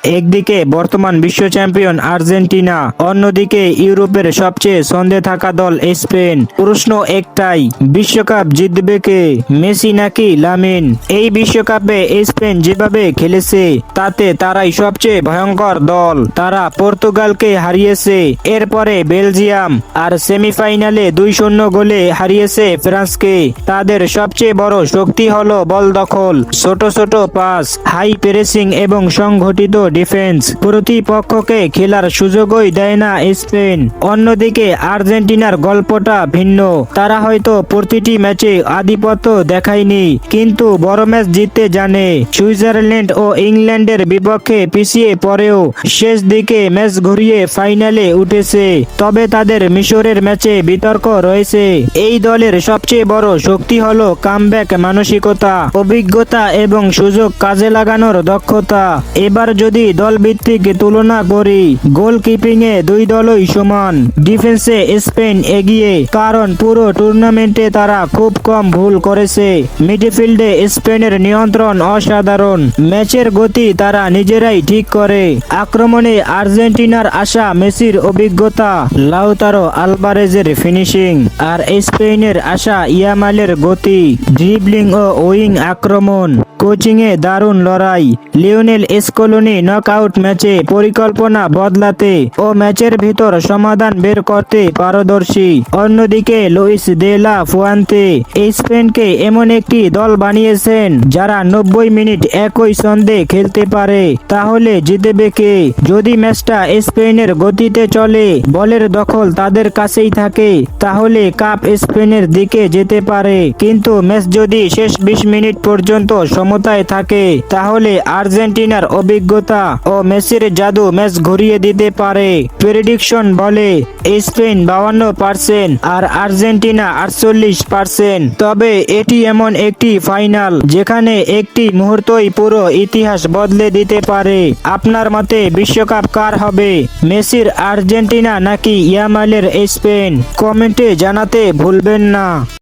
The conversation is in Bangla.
একদিকে বর্তমান বিশ্ব চ্যাম্পিয়ন আর্জেন্টিনা, অন্যদিকে ইউরোপের সবচেয়ে ছন্দে থাকা দল স্পেন। প্রশ্ন একটাই, বিশ্বকাপ জিতবে কে, মেসি নাকি লামিন? এই বিশ্বকাপে স্পেন যেভাবে খেলেছে তাতে তারাই সবচেয়ে ভয়ঙ্কর দল। তারা পর্তুগালকে হারিয়েছে, এরপরে বেলজিয়াম, আর সেমিফাইনালে 2-0 গোলে হারিয়েছে ফ্রান্সকে। তাদের সবচেয়ে বড় শক্তি হলো বল দখল, ছোট ছোট পাস, হাই প্রেসিং এবং সংগঠিত ডিফেন্স। প্রতিপক্ষকে খেলার সুযোগই দেয় না স্পেন। অন্যদিকে আর্জেন্টিনার গল্পটা ভিন্ন। তারা হয়তো প্রতিটি ম্যাচে আধিপত্য দেখায়নি, কিন্তু বড় ম্যাচ জিততে জানে। সুইজারল্যান্ড ও ইংল্যান্ডের বিপক্ষে পিছিয়ে পড়েও শেষ দিকে ম্যাচ ঘুরিয়ে ফাইনালে উঠেছে। তবে তাদের মিশরের ম্যাচে বিতর্ক রয়েছে। এই দলের সবচেয়ে বড় শক্তি হলো কামব্যাক মানসিকতা, অভিজ্ঞতা এবং সুযোগ কাজে লাগানোর দক্ষতা। এবার যদি দলভিত্তিক তুলনা করি, গোলকিপিংয়ে দুই দলই সমান, ডিফেন্সে স্পেন এগিয়ে, কারণ পুরো টুর্নামেন্টে তারা খুব কম ভুল করেছে। মিডফিল্ডে স্পেনের নিয়ন্ত্রণ অসাধারণ, ম্যাচের গতি তারা নিজেরাই ঠিক করে। আক্রমণে আর্জেন্টিনার আশা মেসির অভিজ্ঞতা, লাউতারো আলভারেজের ফিনিশিং, আর স্পেনের আশা ইয়ামালের গতি, ড্রিবলিং ও উইং আক্রমণ। কোচিংয়ে দারুণ লড়াই, লিওনেল স্কলোনি নকআউট ম্যাচে পরিকল্পনা বদলাতে ও ম্যাচের ভিতর সমাধান বের করতে পারদর্শী। অন্যদিকে লুইস দে লা ফুয়ান্তে স্পেনকে এমন একটি দল বানিয়েছেন যারা 90 মিনিট একই ছন্দে খেলতে পারে। তাহলে জিতবে কে? যদি ম্যাচটা স্পেনের গতিতে চলে, বলের দখল তাদের কাছেই থাকে, তাহলে কাপ স্পেনের দিকে যেতে পারে। কিন্তু ম্যাচ যদি শেষ 20 মিনিট পর্যন্ত সমতায় থাকে, তাহলে আর্জেন্টিনার অভিজ্ঞতা ও মেসির জাদু ম্যাচ ঘুরিয়ে দিতে পারে। প্রেডিকশন বলে স্পেন 52% আর আর্জেন্টিনা 48%। তবে এটি এমন একটি ফাইনাল যেখানে একটি মুহূর্তই পুরো ইতিহাস বদলে দিতে পারে। আপনার মতে বিশ্বকাপ কার হবে, মেসির আর্জেন্টিনা নাকি ইয়ামালের স্পেন? কমেন্টে জানাতে ভুলবেন না।